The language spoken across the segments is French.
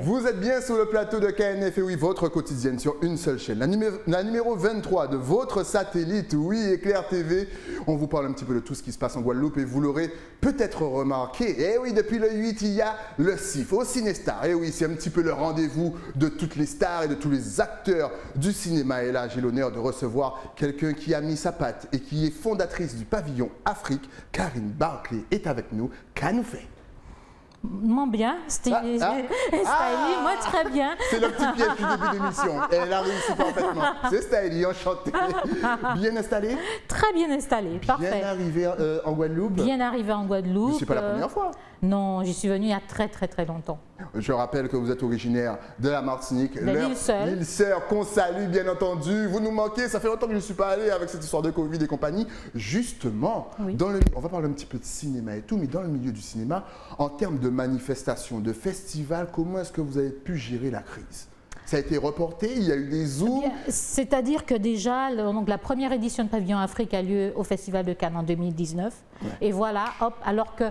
Vous êtes bien sur le plateau de KNF, et oui, votre quotidienne sur une seule chaîne. La numéro 23 de votre satellite, oui, Éclair TV. On vous parle un petit peu de tout ce qui se passe en Guadeloupe et vous l'aurez peut-être remarqué. Et oui, depuis le 8, il y a le CIF au Cinestar. Et oui, c'est un petit peu le rendez-vous de toutes les stars et de tous les acteurs du cinéma. Et là, j'ai l'honneur de recevoir quelqu'un qui a mis sa patte et qui est fondatrice du pavillon Afrique. Karine Barclay est avec nous. Qu'a-nous fait? Moi bien, Stylie, moi très bien. C'est le petit piège du début d'émission. Elle a réussi parfaitement. C'est Stylie, enchantée. Bien installée? Très bien installée, parfait. Bien arrivée en Guadeloupe? Bien arrivée en Guadeloupe. Mais c'est pas la première fois? Non, j'y suis venue il y a très longtemps. Je rappelle que vous êtes originaire de la Martinique. L'île Seule. L'île Seule, qu'on salue bien entendu. Vous nous manquez, ça fait longtemps que je ne suis pas allé avec cette histoire de Covid et compagnie. Justement, oui. On va parler un petit peu de cinéma et tout, mais dans le milieu du cinéma, en termes de manifestations, de festivals, comment est-ce que vous avez pu gérer la crise? Ça a été reporté, il y a eu des zooms. C'est-à-dire que déjà, donc la première édition de Pavillon Afrique a lieu au Festival de Cannes en 2019. Ouais. Et voilà, hop, alors que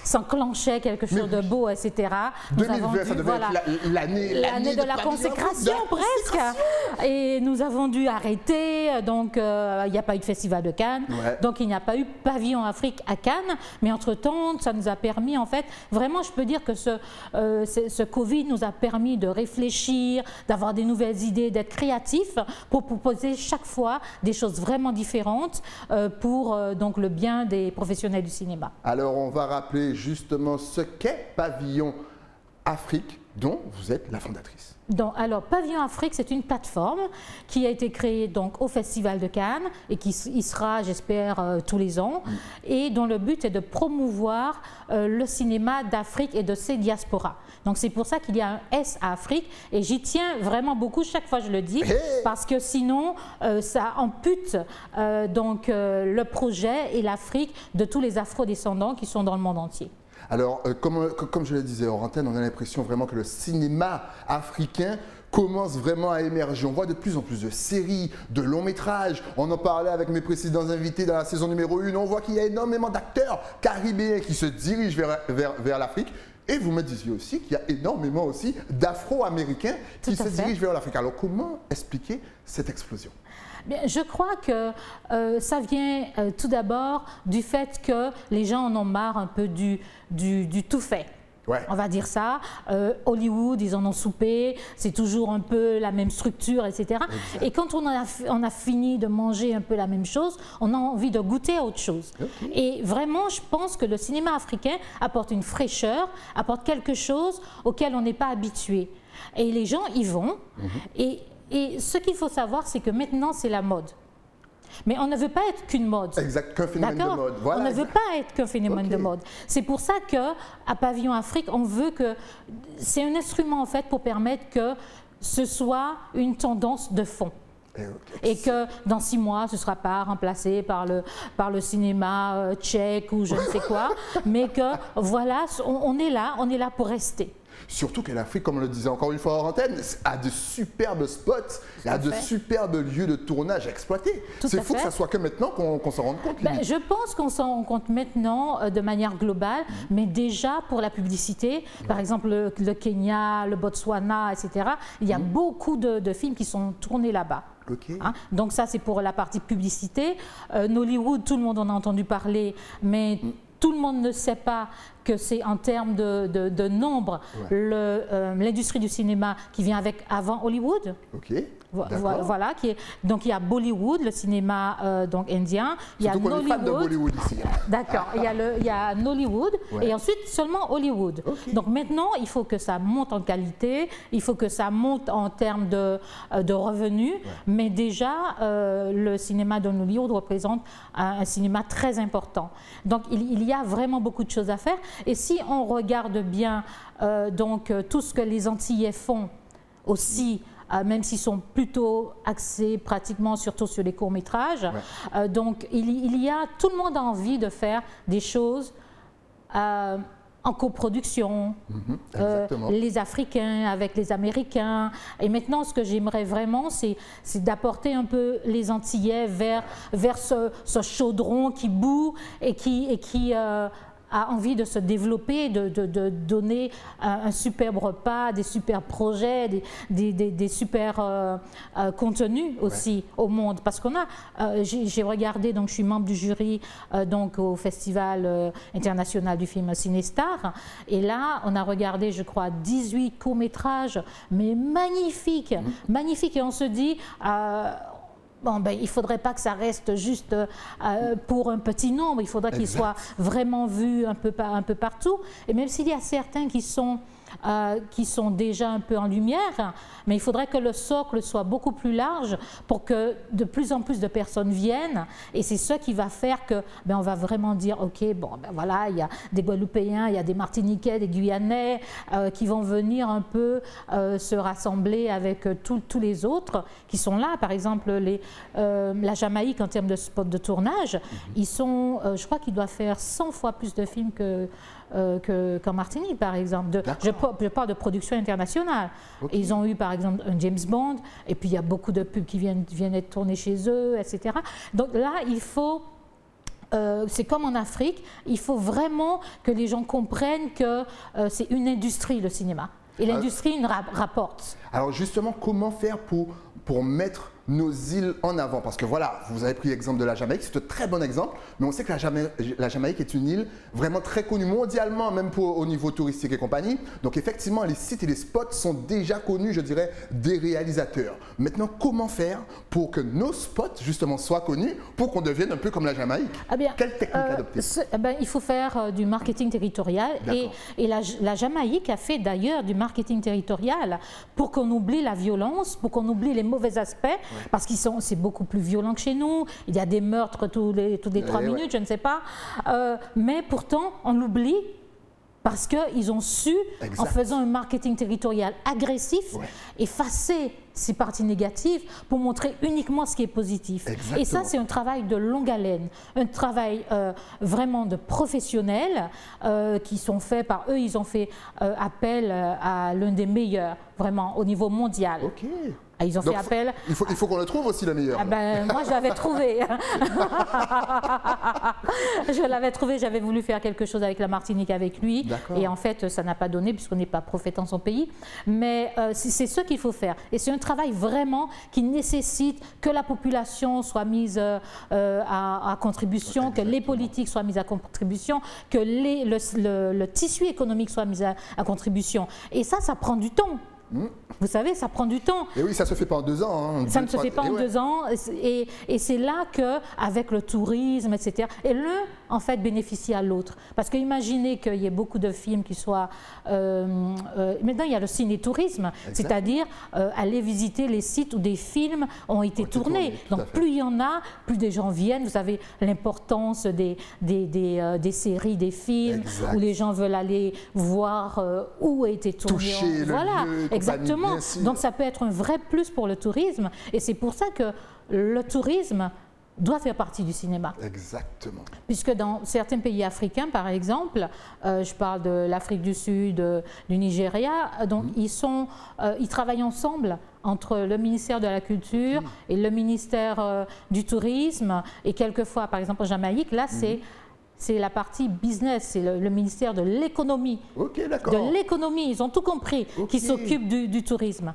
s'enclenchait quelque chose de beau, etc. 2020, ça devait être l'année de la consécration, presque. Et nous avons dû arrêter, donc il n'y a pas eu de Festival de Cannes, donc il n'y a pas eu Pavillon Afrique à Cannes, mais entre-temps, ça nous a permis, en fait, vraiment, je peux dire que ce Covid nous a permis de réfléchir, d'avoir des nouvelles idées, d'être créatifs pour proposer chaque fois des choses vraiment différentes pour donc le bien des professionnels du cinéma. Alors, on va rappeler justement ce qu'est Pavillon Afrique, dont vous êtes la fondatrice. Donc, alors, Pavillon Afrique, c'est une plateforme qui a été créée donc, au Festival de Cannes et qui y sera, j'espère, tous les ans, et dont le but est de promouvoir le cinéma d'Afrique et de ses diasporas. Donc, c'est pour ça qu'il y a un S à Afrique, et j'y tiens vraiment beaucoup, chaque fois je le dis, parce que sinon, ça ampute le projet et l'Afrique de tous les afro-descendants qui sont dans le monde entier. Alors, comme je le disais hors antenne, on a l'impression vraiment que le cinéma africain commence vraiment à émerger. On voit de plus en plus de séries, de longs métrages. On en parlait avec mes précédents invités dans la saison numéro 1. On voit qu'il y a énormément d'acteurs caribéens qui se dirigent vers l'Afrique. Et vous me disiez aussi qu'il y a énormément aussi d'Afro-Américains qui se dirigent vers l'Afrique. Alors, comment expliquer cette explosion? Bien, je crois que ça vient tout d'abord du fait que les gens en ont marre un peu du tout fait. Ouais. On va dire ça. Hollywood, ils en ont soupé, c'est toujours un peu la même structure, etc. Exact. Et quand on a fini de manger un peu la même chose, on a envie de goûter à autre chose. Okay. Et vraiment, je pense que le cinéma africain apporte une fraîcheur, apporte quelque chose auquel on n'est pas habitué. Et les gens y vont. Et ce qu'il faut savoir, c'est que maintenant, c'est la mode. Mais on ne veut pas être qu'une mode. Exact, qu'un phénomène de mode. Voilà, on ne veut pas être qu'un phénomène de mode. C'est pour ça qu'à Pavillon Afrique, on veut que... C'est un instrument, en fait, pour permettre que ce soit une tendance de fond. Et que dans 6 mois, ce ne sera pas remplacé par le cinéma tchèque ou je ne sais quoi. Mais que, voilà, on est là pour rester. Surtout que l'Afrique, comme on le disait encore une fois hors antenne, a de superbes spots, a de superbes lieux de tournage à exploiter. C'est fou que ça soit que maintenant qu'on s'en rende compte. Je pense qu'on s'en rend compte maintenant de manière globale, mais déjà pour la publicité, par exemple le Kenya, le Botswana, etc., il y a beaucoup de films qui sont tournés là-bas. Okay. Hein? Donc ça, c'est pour la partie publicité. Nollywood, tout le monde en a entendu parler, mais... Tout le monde ne sait pas que c'est en termes de nombre l'industrie du cinéma qui vient avant Hollywood. Okay. Voilà, donc il y a Bollywood, le cinéma donc indien. Il y a Nollywood. Fan de Bollywood ici. D'accord. Il y a Nollywood et ensuite seulement Hollywood. Okay. Donc maintenant, il faut que ça monte en qualité, il faut que ça monte en termes de revenus. Mais déjà, le cinéma de Nollywood représente un cinéma très important. Donc il y a vraiment beaucoup de choses à faire. Et si on regarde bien tout ce que les Antillais font aussi, même s'ils sont plutôt axés pratiquement surtout sur les courts-métrages. Donc tout le monde a envie de faire des choses en coproduction, les Africains avec les Américains. Et maintenant, ce que j'aimerais vraiment, c'est d'apporter un peu les Antillais vers ce chaudron qui bout et qui a envie de se développer, de donner un superbe repas, des super projets, des super contenus aussi au monde. Parce qu'on a, j'ai regardé, donc je suis membre du jury donc au Festival international du film Cinestar, et là on a regardé, je crois, 18 courts-métrages, mais magnifiques, magnifiques, et on se dit... bon, ben, il ne faudrait pas que ça reste juste pour un petit nombre, il faudrait qu'il soit vraiment vu un peu partout. Et même s'il y a certains qui sont déjà un peu en lumière, mais il faudrait que le socle soit beaucoup plus large pour que de plus en plus de personnes viennent, et c'est ce qui va faire que ben, on va vraiment dire ok, bon ben voilà, il y a des Guadeloupéens, il y a des Martiniquais, des Guyanais qui vont venir un peu se rassembler avec tous les autres qui sont là. Par exemple la Jamaïque, en termes de spot de tournage, ils sont, je crois qu'ils doivent faire 100 fois plus de films qu'en Martinique, par exemple. Je parle de production internationale. Okay. Ils ont eu, par exemple, un James Bond, et puis il y a beaucoup de pubs qui viennent être tournées chez eux, etc. Donc là, il faut... c'est comme en Afrique, il faut vraiment que les gens comprennent que c'est une industrie, le cinéma. Et l'industrie rapporte. Alors justement, comment faire pour mettre nos îles en avant? Parce que voilà, vous avez pris l'exemple de la Jamaïque, c'est un très bon exemple, mais on sait que la Jamaïque est une île vraiment très connue mondialement, même au niveau touristique et compagnie. Donc effectivement, les sites et les spots sont déjà connus, je dirais, des réalisateurs. Maintenant, comment faire pour que nos spots, justement, soient connus, pour qu'on devienne un peu comme la Jamaïque? Quelle technique adopter? Il faut faire du marketing territorial, et la Jamaïque a fait d'ailleurs du marketing territorial pour qu'on oublie la violence, pour qu'on oublie les mauvais aspects, parce que c'est beaucoup plus violent que chez nous, il y a des meurtres tous les 3 minutes, je ne sais pas, mais pourtant on l'oublie parce qu'ils ont su, en faisant un marketing territorial agressif, effacer ces parties négatives pour montrer uniquement ce qui est positif. Et ça, c'est un travail de longue haleine, un travail vraiment de professionnels qui sont faits par eux. Ils ont fait appel à l'un des meilleurs, vraiment, au niveau mondial. Ils ont fait appel. Il faut qu'on le trouve aussi, le meilleur. Moi, je l'avais trouvé. Je l'avais trouvé, j'avais voulu faire quelque chose avec la Martinique avec lui. Et en fait, ça n'a pas donné puisqu'on n'est pas prophète en son pays. Mais c'est ce qu'il faut faire. Et c'est un travail vraiment qui nécessite que la population soit mise à contribution, que les politiques soient mises à contribution, que le tissu économique soit mis à contribution. Et ça prend du temps. Vous savez, ça prend du temps. Et oui, ça ne se fait pas en 2 ans. Hein. Ça ne se fait pas en 2 ans. Et c'est là qu'avec le tourisme, etc., et l'un, en fait, bénéficie à l'autre. Parce qu'imaginez qu'il y ait beaucoup de films qui soient... maintenant, il y a le ciné-tourisme, c'est-à-dire aller visiter les sites où des films ont été tournés. Donc, plus il y en a, plus des gens viennent. Vous savez, l'importance des séries, des films, où les gens veulent aller voir où a été tourné. Toucher voilà. le lieu. Exactement. Donc ça peut être un vrai plus pour le tourisme, et c'est pour ça que le tourisme doit faire partie du cinéma. Exactement. Puisque dans certains pays africains, par exemple, je parle de l'Afrique du Sud, du Nigeria, donc ils travaillent ensemble entre le ministère de la Culture et le ministère du Tourisme, et quelquefois, par exemple en Jamaïque, là c'est la partie business, c'est le ministère de l'économie. De l'écononomie, ils ont tout compris, qui s'occupe du tourisme.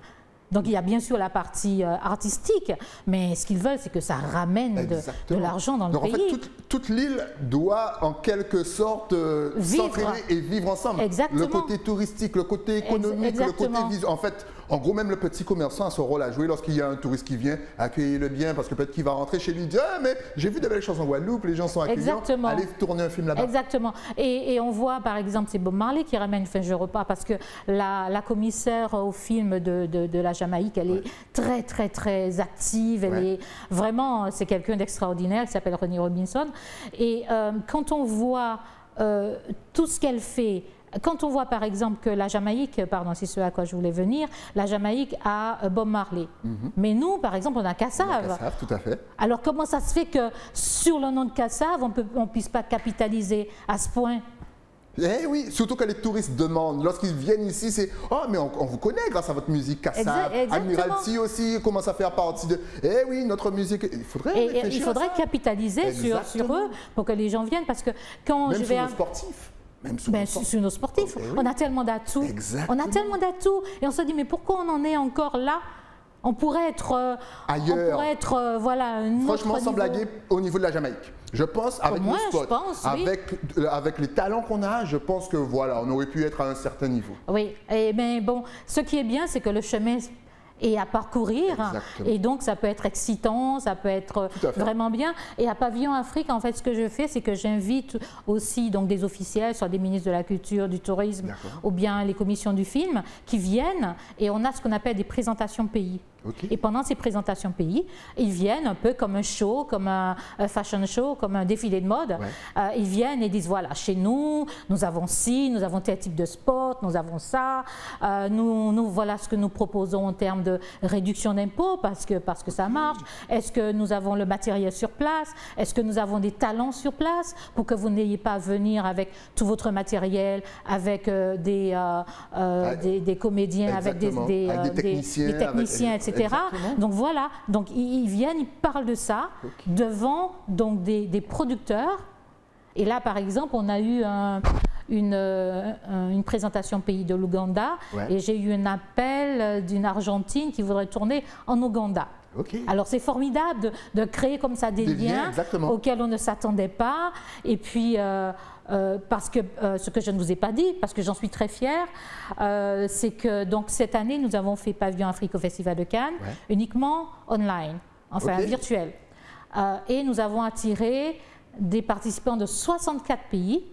Donc il y a bien sûr la partie artistique, mais ce qu'ils veulent, c'est que ça ramène de l'argent dans le pays. En fait, toute l'île doit en quelque sorte s'entraider et vivre ensemble. Exactement. Le côté touristique, le côté économique, le côté visuel. En fait, en gros, même le petit commerçant a son rôle à jouer lorsqu'il y a un touriste qui vient, accueillir-le bien, parce que peut-être qu'il va rentrer chez lui et dire « Ah, mais j'ai vu de belles choses en Guadeloupe, les gens sont accueillants, allez tourner un film là-bas. » Exactement. Et on voit, par exemple, c'est Bob Marley qui ramène Fin je repars, parce que la commissaire au film de la Jamaïque, elle est très, très, très active. Elle est vraiment, c'est quelqu'un d'extraordinaire qui s'appelle Ronnie Robinson. Et quand on voit tout ce qu'elle fait, quand on voit par exemple que la Jamaïque, pardon, c'est ce à quoi je voulais venir, la Jamaïque a Bob Marley. Mais nous, par exemple, on a Kassav. Kassav, tout à fait. Alors comment ça se fait que sur le nom de Kassav, on ne puisse pas capitaliser à ce point? Eh oui, surtout quand les touristes demandent, lorsqu'ils viennent ici, c'est « Oh, mais on vous connaît grâce à votre musique, Kassab, Admiralty aussi commence à faire partie de… Eh oui, notre musique… » Il faudrait réfléchir il faudrait à ça. capitaliser sur eux pour que les gens viennent, parce que quand Même je sur vais… nos sportifs. Même sur nos sportifs. Eh oui. On a tellement d'atouts. Exactement. On a tellement d'atouts. Et on se dit, mais pourquoi on en est encore là? On pourrait être ailleurs. On pourrait être, voilà, un Franchement, autre sans niveau. blaguer, au niveau de la Jamaïque. Je pense, avec moins, nos spots, je pense, oui. avec les talents qu'on a, je pense que voilà, on aurait pu être à un certain niveau. Oui, et bien bon, ce qui est bien, c'est que le chemin est à parcourir. Exactement. Et donc ça peut être excitant, ça peut être vraiment bien. Et à Pavillon Afrique, en fait, ce que je fais, c'est que j'invite aussi donc des officiels, soit des ministres de la Culture, du Tourisme, ou bien les commissions du film, qui viennent, et on a ce qu'on appelle des présentations pays. Okay. Et pendant ces présentations pays, ils viennent un peu comme un show, comme un fashion show, comme un défilé de mode. Ouais. Ils viennent et disent, voilà, chez nous, nous avons ci, nous avons tel type de sport, nous avons ça, nous voilà ce que nous proposons en termes de réduction d'impôts parce que ça marche. Est-ce que nous avons le matériel sur place? Est-ce que nous avons des talents sur place pour que vous n'ayez pas à venir avec tout votre matériel, avec des comédiens, avec des techniciens, etc. Exactement. Donc voilà, donc ils viennent, ils parlent de ça devant donc des producteurs. Et là, par exemple, on a eu une présentation pays de l'Ouganda, et j'ai eu un appel d'une Argentine qui voudrait tourner en Ouganda. Okay. Alors c'est formidable de créer comme ça des liens auxquels on ne s'attendait pas. Et puis parce que ce que je ne vous ai pas dit, parce que j'en suis très fière, c'est que donc cette année nous avons fait Pavillon Afrique au Festival de Cannes uniquement online, enfin virtuel, et nous avons attiré des participants de 64 pays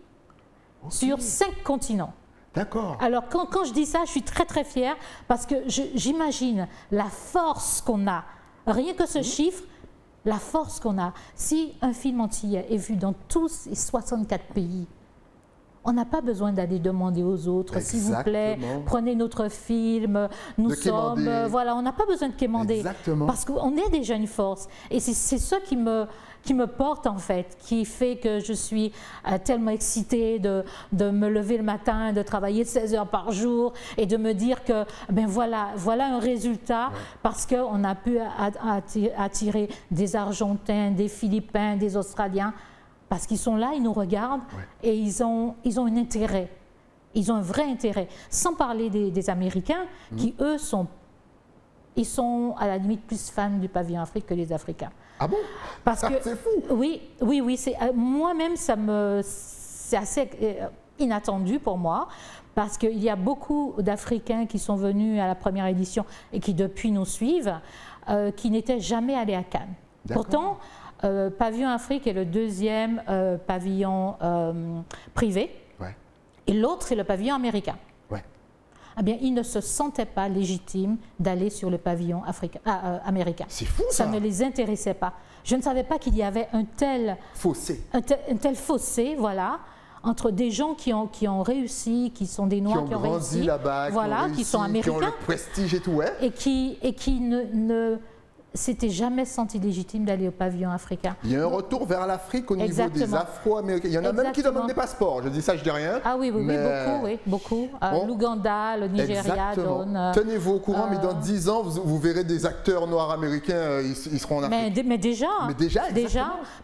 sur 5 continents. D'accord. Alors quand je dis ça, je suis très très fière parce que j'imagine la force qu'on a. Rien que ce chiffre, la force qu'on a. Si un film entier est vu dans tous ces 64 pays, on n'a pas besoin d'aller demander aux autres, s'il vous plaît, prenez notre film, nous sommes… voilà, on n'a pas besoin de quémander. Parce qu'on est déjà une force. Et c'est ça qui me porte en fait, qui fait que je suis tellement excitée de me lever le matin, de travailler 16 heures par jour et de me dire que ben voilà un résultat parce qu'on a pu attirer des Argentins, des Philippins, des Australiens, parce qu'ils sont là, ils nous regardent et ils ont un intérêt, ils ont un vrai intérêt, sans parler des Américains qui eux ils sont à la limite plus fans du Pavillon Afrique que les Africains. Ah bon? Parce que c'est fou. Oui, moi-même c'est assez inattendu pour moi parce qu'il y a beaucoup d'Africains qui sont venus à la première édition et qui depuis nous suivent, qui n'étaient jamais allés à Cannes. Pourtant, Pavillon Afrique est le deuxième pavillon privé et l'autre c'est le pavillon américain. Eh bien, ils ne se sentaient pas légitimes d'aller sur le pavillon américain. C'est fou, ça. Ça ne les intéressait pas. Je ne savais pas qu'il y avait un tel fossé, voilà, entre des gens qui ont réussi, qui sont des Noirs qui ont réussi, là-bas, voilà, qui sont américains, qui ont le prestige et tout, et qui ne s'étaient jamais sentis légitimes d'aller au pavillon africain. Il y a un retour vers l'Afrique au niveau des Afro-Américains. Il y en a même qui demandent des passeports. Je dis ça, je dis rien. Ah oui, beaucoup. L'Ouganda, le Nigeria donne… Tenez-vous au courant, mais dans 10 ans, vous verrez des acteurs noirs américains, ils seront en Afrique. Mais déjà,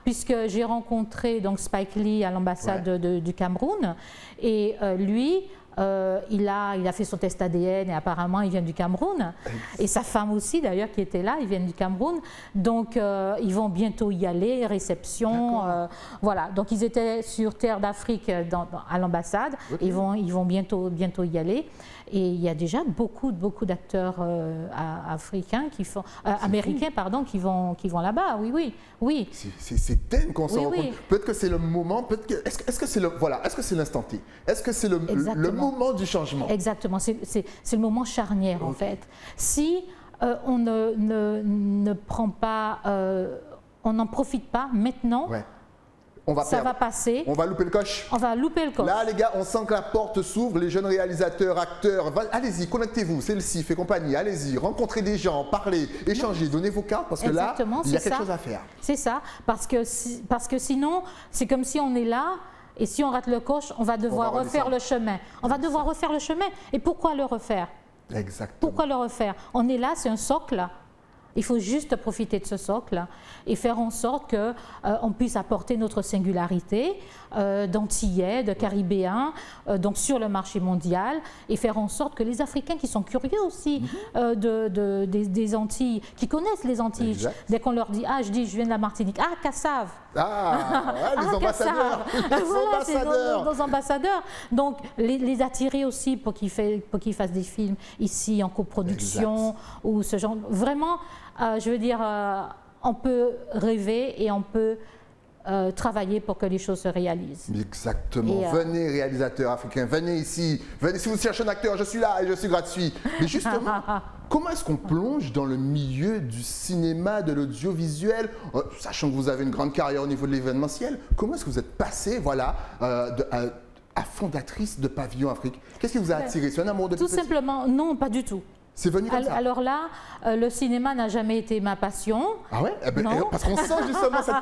puisque j'ai rencontré donc Spike Lee à l'ambassade du Cameroun, et lui… il a fait son test ADN et apparemment il vient du Cameroun. Et sa femme aussi d'ailleurs qui était là, ils viennent du Cameroun. Donc ils vont bientôt y aller, réception. Voilà, donc ils étaient sur terre d'Afrique à l'ambassade. Ils vont bientôt y aller. Et il y a déjà beaucoup d'acteurs africains américains qui vont là-bas. Oui. C'est dingue qu'on s'en rend compte. Peut-être que c'est le moment. Est-ce que c'est l'instant T? Est-ce que c'est le moment du changement? Exactement. C'est le moment charnière en fait. Si on ne prend pas, on n'en profite pas maintenant. Ça va passer. On va louper le coche. Là, les gars, on sent que la porte s'ouvre. Les jeunes réalisateurs, acteurs, allez-y, connectez-vous, c'est le CIF et compagnie. Allez-y, rencontrez des gens, parlez, échangez, donnez vos cartes parce que là, il y a quelque chose à faire. C'est ça, parce que sinon, c'est comme si on est là Et si on rate le coche, on va devoir refaire le chemin. On va devoir refaire le chemin. Et pourquoi le refaire? Exactement. Pourquoi le refaire? On est là, c'est un socle. Il faut juste profiter de ce socle et faire en sorte qu'on puisse apporter notre singularité d'Antillais, de Caribéens, donc sur le marché mondial, et faire en sorte que les Africains qui sont curieux aussi des Antilles, qui connaissent les Antilles, dès qu'on leur dit « Ah, je viens de la Martinique »,« Ah, Cassave !» Ah, ouais, les ambassadeurs. Voilà, c'est nos ambassadeurs. Donc, les attirer aussi pour qu'ils fassent des films ici en coproduction ou ce genre. Vraiment, je veux dire, on peut rêver et on peut travailler pour que les choses se réalisent. Exactement. Venez, réalisateurs africains, venez ici. Venez, si vous cherchez un acteur, je suis là et je suis gratuit. Mais justement, comment est-ce qu'on plonge dans le milieu du cinéma, de l'audiovisuel, sachant que vous avez une grande carrière au niveau de l'événementiel? Comment est-ce que vous êtes passé, voilà, à fondatrice de Pavillon Afrique? Qu'est-ce qui vous a attiré? C'est un amour de tout simplement, non, pas du tout. C'est venu comme ça. Alors là, le cinéma n'a jamais été ma passion. Ah ouais? Parce qu'on sent justement cette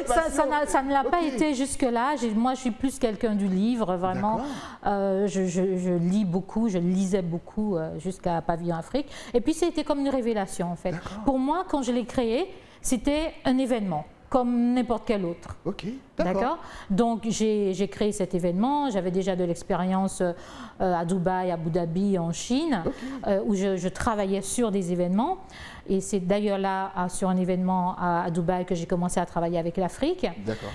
passion. Ça ne l'a pas été jusque-là. Moi, je suis plus quelqu'un du livre, vraiment. Je lis beaucoup, je lisais beaucoup jusqu'à Pavillon Afrique. Et puis, c'était comme une révélation, en fait. Pour moi, quand je l'ai créé, c'était un événement, comme n'importe quel autre. Ok, d'accord. Donc, j'ai créé cet événement. J'avais déjà de l'expérience à Dubaï, à Abu Dhabi, en Chine, où je travaillais sur des événements. Et c'est d'ailleurs là, sur un événement à Dubaï, que j'ai commencé à travailler avec l'Afrique. D'accord.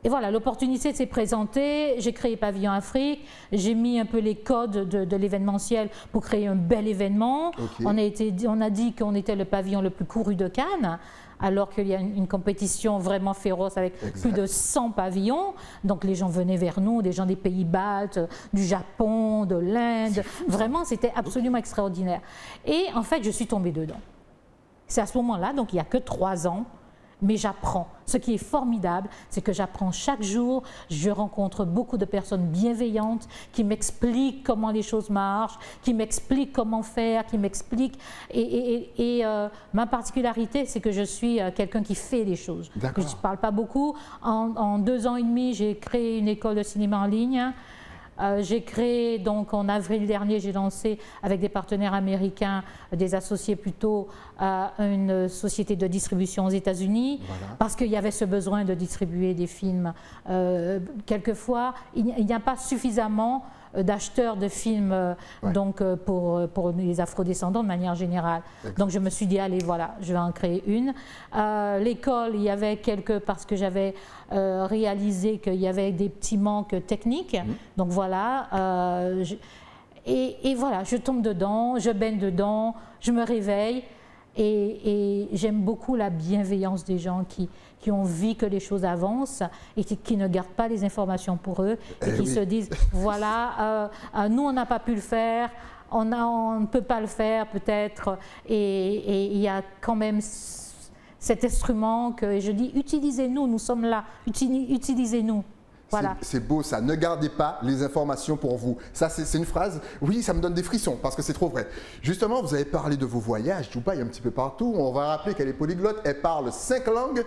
Et voilà, l'opportunité s'est présentée, j'ai créé Pavillon Afrique, j'ai mis un peu les codes de l'événementiel pour créer un bel événement. On a dit qu'on était le pavillon le plus couru de Cannes, alors qu'il y a une compétition vraiment féroce avec plus de 100 pavillons. Donc les gens venaient vers nous, des gens des pays baltes, du Japon, de l'Inde. Vraiment, c'était absolument extraordinaire. Et en fait, je suis tombée dedans. C'est à ce moment-là, donc il n'y a que 3 ans, mais j'apprends. Ce qui est formidable, c'est que j'apprends chaque jour. Je rencontre beaucoup de personnes bienveillantes qui m'expliquent comment les choses marchent, qui m'expliquent comment faire, qui m'expliquent. Et ma particularité, c'est que je suis quelqu'un qui fait les choses. Je ne parle pas beaucoup. En 2 ans et demi, j'ai créé une école de cinéma en ligne. J'ai créé, donc en avril dernier, j'ai lancé avec des partenaires américains, des associés plutôt, une société de distribution aux États-Unis, parce qu'il y avait ce besoin de distribuer des films. Quelquefois, il n'y a pas suffisamment d'acheteurs de films donc, pour les afrodescendants de manière générale. Donc je me suis dit, allez, voilà, je vais en créer une. L'école, il y avait parce que j'avais réalisé qu'il y avait des petits manques techniques. Donc voilà, et voilà, je tombe dedans, je baigne dedans, je me réveille. Et j'aime beaucoup la bienveillance des gens qui ont envie que les choses avancent et qui ne gardent pas les informations pour eux et qui se disent, voilà, nous on n'a pas pu le faire, on ne peut pas le faire peut-être, et il y a quand même cet instrument que je dis, utilisez-nous, nous sommes là, utilisez-nous. Voilà. C'est beau ça, ne gardez pas les informations pour vous. Ça, c'est une phrase, oui, ça me donne des frissons parce que c'est trop vrai. Justement, vous avez parlé de vos voyages, Dubaï un petit peu partout. On va rappeler qu'elle est polyglotte, elle parle 5 langues.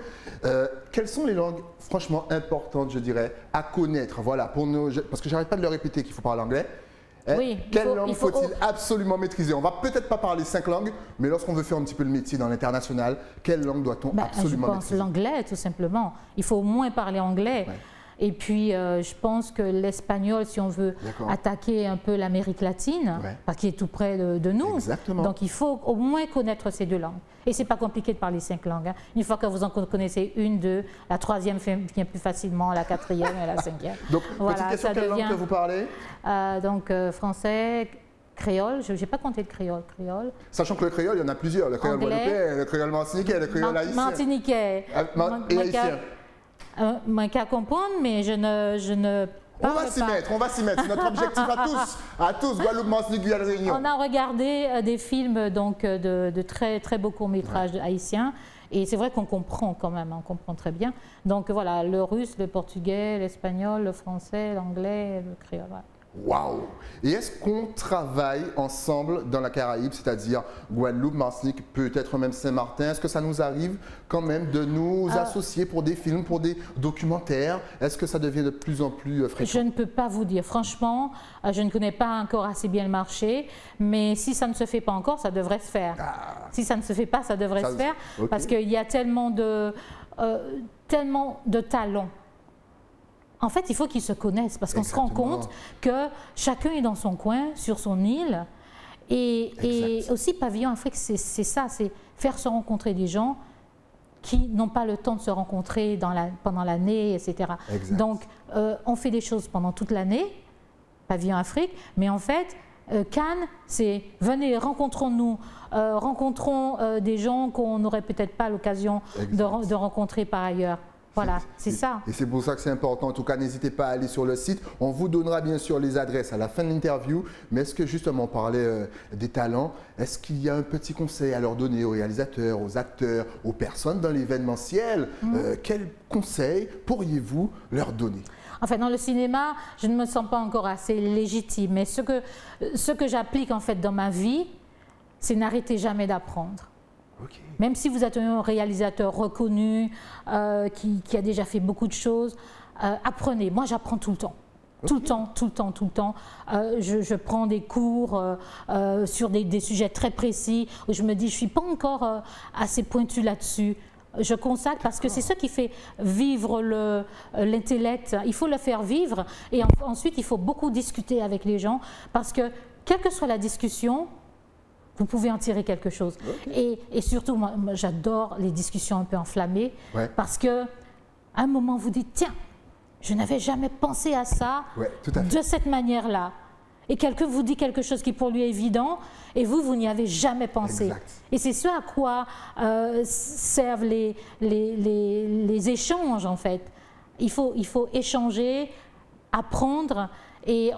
Quelles sont les langues franchement importantes, je dirais, à connaître? Voilà, parce que j'arrête pas de le répéter qu'il faut parler anglais. Quelle langue faut-il absolument maîtriser? On va peut-être pas parler 5 langues, mais lorsqu'on veut faire un petit peu le métier dans l'international, quelle langue doit-on absolument maîtriser? Je pense l'anglais, tout simplement. Il faut au moins parler anglais. Et puis, je pense que l'espagnol, si on veut attaquer un peu l'Amérique latine, parce qu'il est tout près de nous, donc il faut au moins connaître ces 2 langues. Et ce n'est pas compliqué de parler 5 langues. Une fois que vous en connaissez 1, 2, la 3e vient plus facilement, la 4e et la 5e. Donc, petite question, quelle langue que vous parlez? Donc, français, créole, je n'ai pas compté le créole. Sachant que le créole, il y en a plusieurs. Le créole guadeloupéen, le créole martiniquais, le créole haïtien. Martiniquais. Et haïtien. Moi qu'à comprendre, mais je ne on va s'y mettre, c'est notre objectif à tous, Guadeloupe, Martinique, Guyane, Réunion. On a regardé des films donc, de très, très beaux courts-métrages haïtiens, et c'est vrai qu'on comprend quand même, on comprend très bien. Donc voilà, le russe, le portugais, l'espagnol, le français, l'anglais, le créole. Voilà. Waouh! Et est-ce qu'on travaille ensemble dans la Caraïbe, c'est-à-dire Guadeloupe, Martinique, peut-être même Saint-Martin? Est-ce que ça nous arrive quand même de nous associer pour des films, pour des documentaires? Est-ce que ça devient de plus en plus fréquent? Je ne peux pas vous dire. Franchement, je ne connais pas encore assez bien le marché, mais si ça ne se fait pas encore, ça devrait se faire. Si ça ne se fait pas, ça devrait se faire, parce qu'il y a tellement de talents. En fait, il faut qu'ils se connaissent parce qu'on se rend compte que chacun est dans son coin, sur son île. Et aussi, Pavillon Afrique, c'est ça, c'est faire se rencontrer des gens qui n'ont pas le temps de se rencontrer pendant l'année, etc. Exact. Donc, on fait des choses pendant toute l'année, Pavillon Afrique, mais en fait, Cannes, c'est venez, rencontrons-nous, rencontrons des gens qu'on n'aurait peut-être pas l'occasion de rencontrer par ailleurs. Voilà, c'est ça. Et c'est pour ça que c'est important. En tout cas, n'hésitez pas à aller sur le site. On vous donnera bien sûr les adresses à la fin de l'interview. Mais est-ce que justement, on parlait des talents, est-ce qu'il y a un petit conseil à leur donner aux réalisateurs, aux acteurs, aux personnes dans l'événementiel? Quel conseil pourriez-vous leur donner? En fait, dans le cinéma, je ne me sens pas encore assez légitime. Mais ce que j'applique en fait dans ma vie, c'est n'arrêtez jamais d'apprendre. Okay. Même si vous êtes un réalisateur reconnu, qui a déjà fait beaucoup de choses, apprenez. Moi, j'apprends tout le temps. Okay. Tout le temps. Je prends des cours sur des sujets très précis où je me dis, je ne suis pas encore assez pointue là-dessus. Je consacre parce que c'est ça qui fait vivre l'intellect. Il faut le faire vivre et ensuite, il faut beaucoup discuter avec les gens parce que, quelle que soit la discussion, vous pouvez en tirer quelque chose. Okay. Et surtout, moi j'adore les discussions un peu enflammées parce qu'à un moment, vous dites, tiens, je n'avais jamais pensé à ça de cette manière-là. Et quelqu'un vous dit quelque chose qui pour lui est évident et vous n'y avez jamais pensé. Exact. Et c'est ce à quoi servent les échanges, en fait. Il faut échanger, apprendre et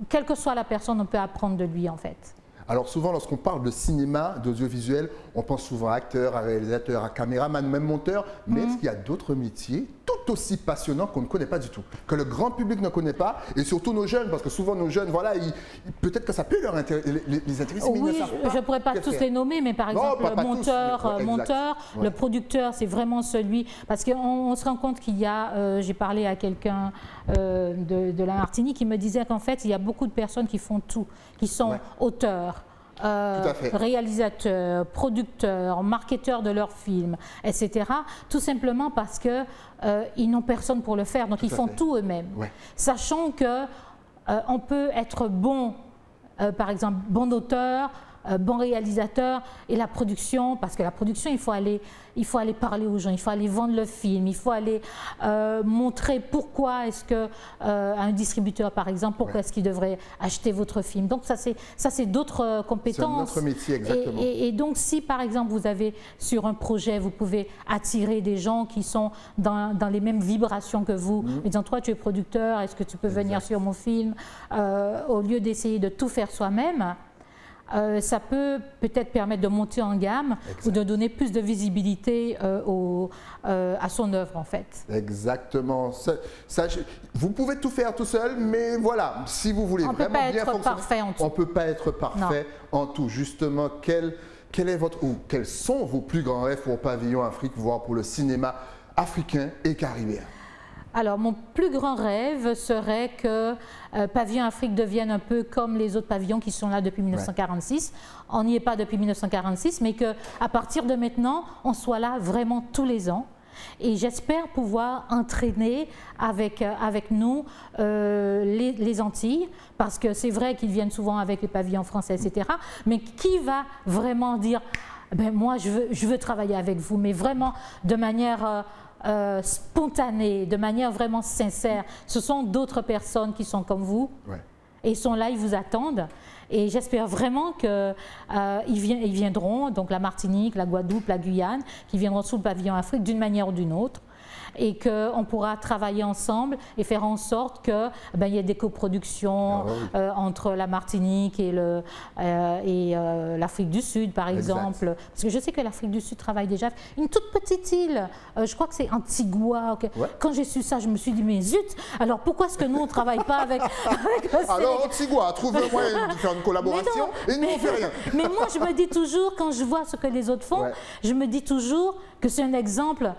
quelle que soit la personne, on peut apprendre de lui, en fait. Alors souvent, lorsqu'on parle de cinéma, d'audiovisuel, on pense souvent à acteur, à réalisateur, à caméraman, même monteur. Mais est-ce qu'il y a d'autres métiers tout aussi passionnants qu'on ne connaît pas du tout, que le grand public ne connaît pas, et surtout nos jeunes, parce que souvent nos jeunes, voilà, peut-être que ça peut les intéresser, mais oui, je ne pourrais pas tous les nommer, mais par exemple le monteur, le producteur, c'est vraiment celui, parce qu'on se rend compte qu'il y a, j'ai parlé à quelqu'un de la Martinique qui me disait qu'en fait, il y a beaucoup de personnes qui font tout, qui sont auteurs, réalisateurs, producteurs, marketeurs de leurs films, etc. Tout simplement parce qu'ils n'ont personne pour le faire, donc ils font tout eux-mêmes. Sachant qu'on peut être bon, par exemple, bon auteur, bon réalisateur, et la production, parce que la production, il faut aller parler aux gens, il faut aller vendre le film, il faut aller montrer pourquoi est-ce que un distributeur, par exemple, pourquoi est-ce qu'il devrait acheter votre film. Donc ça c'est d'autres compétences. C'est notre métier, exactement. Et donc si par exemple vous avez sur un projet, vous pouvez attirer des gens qui sont dans les mêmes vibrations que vous, en disant toi tu es producteur, est-ce que tu peux venir sur mon film, au lieu d'essayer de tout faire soi-même. Ça peut peut-être permettre de monter en gamme ou de donner plus de visibilité à son œuvre, en fait. Exactement. Vous pouvez tout faire tout seul, mais voilà, si vous voulez vraiment bien fonctionner, on ne peut pas être parfait en tout. Justement, quel est quels sont vos plus grands rêves pour Pavillon Afrique, voire pour le cinéma africain et caribéen? Alors, mon plus grand rêve serait que Pavillon Afrique devienne un peu comme les autres pavillons qui sont là depuis 1946. On n'y est pas depuis 1946, mais qu'à partir de maintenant, on soit là vraiment tous les ans. Et j'espère pouvoir entraîner avec nous les Antilles, parce que c'est vrai qu'ils viennent souvent avec les pavillons français, etc. Mais qui va vraiment dire, ben moi je veux travailler avec vous, mais vraiment de manière spontanée, de manière vraiment sincère. Ce sont d'autres personnes qui sont comme vous et ils sont là, ils vous attendent. Et j'espère vraiment qu'ils viendront, donc la Martinique, la Guadeloupe, la Guyane, qui viendront sous le pavillon Afrique d'une manière ou d'une autre. et qu'on pourra travailler ensemble et faire en sorte qu'il y ait des coproductions entre la Martinique et l'Afrique du Sud, par exemple. Parce que je sais que l'Afrique du Sud travaille déjà. Une toute petite île, je crois que c'est Antigua. Quand j'ai su ça, je me suis dit, mais zut, alors pourquoi est-ce que nous, on ne travaille pas avec alors Antigua, trouve un moyen de faire une collaboration et nous, on ne fait rien. Mais moi, je me dis toujours, quand je vois ce que les autres font, je me dis toujours que c'est un exemple.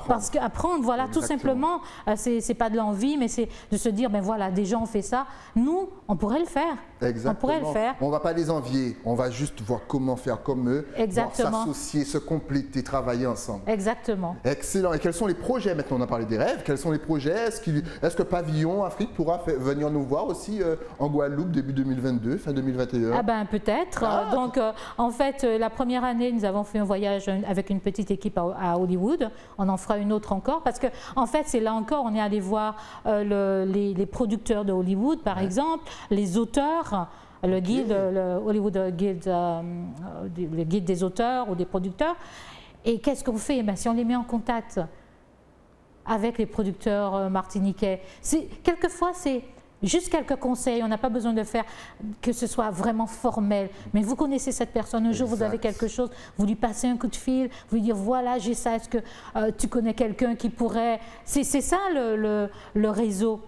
Parce qu'apprendre, voilà, tout simplement, c'est pas de l'envie, mais c'est de se dire, ben voilà, des gens ont fait ça, nous, on pourrait le faire. Exactement. On pourrait le faire. On ne va pas les envier, on va juste voir comment faire comme eux, s'associer, se compléter, travailler ensemble. Exactement. Excellent. Et quels sont les projets? Maintenant, on a parlé des rêves. Quels sont les projets? Est-ce que Pavillon Afrique pourra venir nous voir aussi en Guadeloupe début 2022, fin 2021? Ah ben peut-être. Donc, en fait, la première année, nous avons fait un voyage avec une petite équipe à Hollywood. On en fera une autre encore parce que, en fait, c'est là encore, on est allé voir les producteurs de Hollywood, par exemple, les auteurs. Le guide, le Hollywood Guide, le guide des auteurs ou des producteurs. Et qu'est-ce qu'on fait? Si on les met en contact avec les producteurs martiniquais, quelquefois c'est juste quelques conseils, on n'a pas besoin de faire que ce soit vraiment formel. Mais vous connaissez cette personne, un jour vous avez quelque chose, vous lui passez un coup de fil, vous lui dites voilà j'ai ça, est-ce que tu connais quelqu'un qui pourrait... C'est ça le réseau.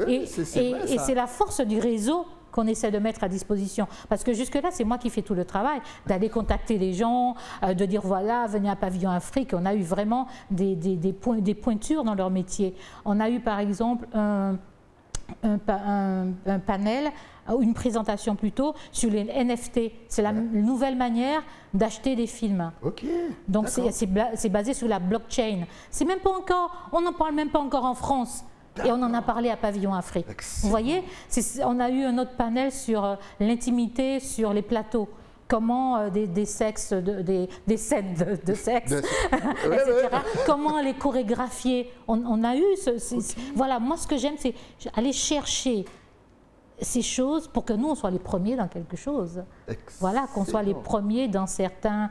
Et c'est la force du réseau qu'on essaie de mettre à disposition. Parce que jusque-là, c'est moi qui fais tout le travail, d'aller contacter les gens, de dire voilà, venez à Pavillon Afrique. On a eu vraiment des pointures dans leur métier. On a eu par exemple un panel, ou une présentation plutôt, sur les NFT. C'est la nouvelle manière d'acheter des films. Donc c'est basé sur la blockchain. C'est même pas encore, on n'en parle même pas encore en France. Et on en a parlé à Pavillon Afrique. Vous voyez, on a eu un autre panel sur l'intimité sur les plateaux. Comment des scènes de sexe, etc. Comment les chorégraphier. On a eu voilà, moi ce que j'aime, c'est aller chercher ces choses pour que nous, on soit les premiers dans quelque chose. Voilà, qu'on soit les premiers dans certaines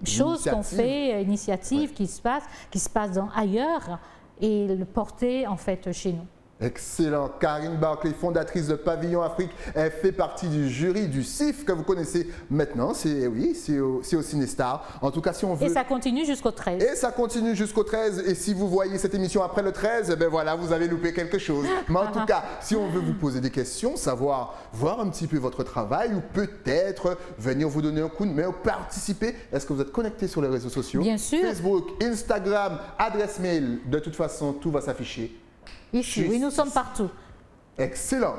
choses qu'on fait, initiatives qui se passent ailleurs et le porter en fait chez nous. Excellent. Karine Barclay, fondatrice de Pavillon Afrique, elle fait partie du jury du CIF que vous connaissez maintenant. C'est au Cinestar. En tout cas, si on veut... Et ça continue jusqu'au 13. Et ça continue jusqu'au 13. Et si vous voyez cette émission après le 13, ben voilà, vous avez loupé quelque chose. Mais en tout cas, si on veut vous poser des questions, voir un petit peu votre travail ou peut-être venir vous donner un coup de main ou participer, est-ce que vous êtes connecté sur les réseaux sociaux? Bien sûr. Facebook, Instagram, adresse mail. De toute façon, tout va s'afficher. Ici, oui, nous sommes partout. Excellent.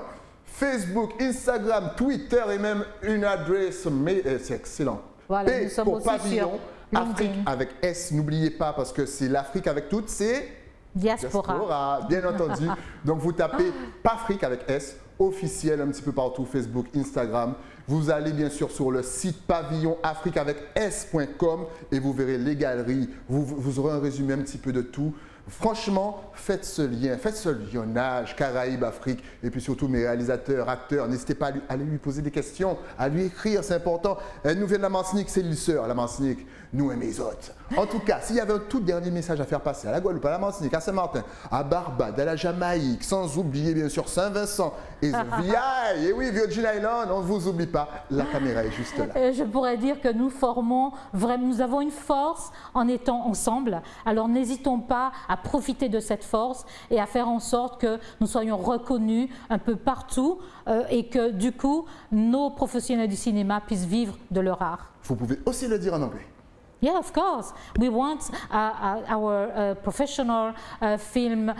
Facebook, Instagram, Twitter et même une adresse mail. C'est excellent. Voilà, nous sommes pour aussi Pavillon sur Afrique avec S. N'oubliez pas parce que c'est l'Afrique avec toutes, c'est Diaspora. Bien entendu. Donc vous tapez Pafrique avec S, officiel un petit peu partout, Facebook, Instagram. Vous allez bien sûr sur le site pavillonafrique avec S.com et vous verrez les galeries. Vous aurez un résumé un petit peu de tout. Franchement, faites ce lien, faites ce lionnage Caraïbes, Afrique, et puis surtout mes réalisateurs, acteurs, n'hésitez pas à aller lui poser des questions, à lui écrire, c'est important. Elle nous vient de la Martinique, c'est l'île sœur, la Martinique, nous et mes hôtes. En tout cas, s'il y avait un tout dernier message à faire passer à la Guadeloupe, à la Martinique, à Saint-Martin, à Barbade, à la Jamaïque, sans oublier bien sûr Saint-Vincent et et oui, Virgin Island, on ne vous oublie pas, la caméra est juste là. Je pourrais dire que nous formons vraiment, nous avons une force en étant ensemble, alors n'hésitons pas à profiter de cette force et à faire en sorte que nous soyons reconnus un peu partout et que du coup, nos professionnels du cinéma puissent vivre de leur art. Vous pouvez aussi le dire en anglais. Yeah, of course. We want our professional film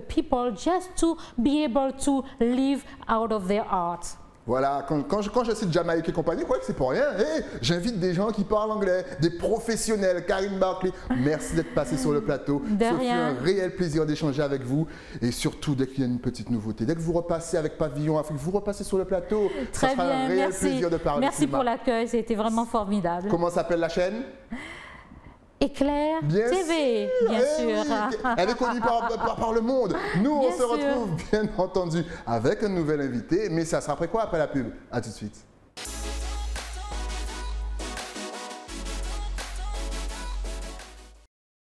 people just to be able to live out of their art. Voilà, quand je cite Jamaïque et compagnie, quoi que c'est pour rien. Hey, j'invite des gens qui parlent anglais, des professionnels. Karine Barclay, merci d'être passé sur le plateau. De rien. Ça fait un réel plaisir d'échanger avec vous. Et surtout, dès qu'il y a une petite nouveauté, dès que vous repassez avec Pavillon Afrique, vous repassez sur le plateau. Très ça sera bien, un réel plaisir de parler. Merci pour l'accueil, c'était vraiment formidable. Comment s'appelle la chaîne? Éclair TV, bien sûr. Elle est connue par le monde. Nous, on se retrouve bien entendu avec un nouvel invité. Mais ça sera après quoi, après la pub? À tout de suite.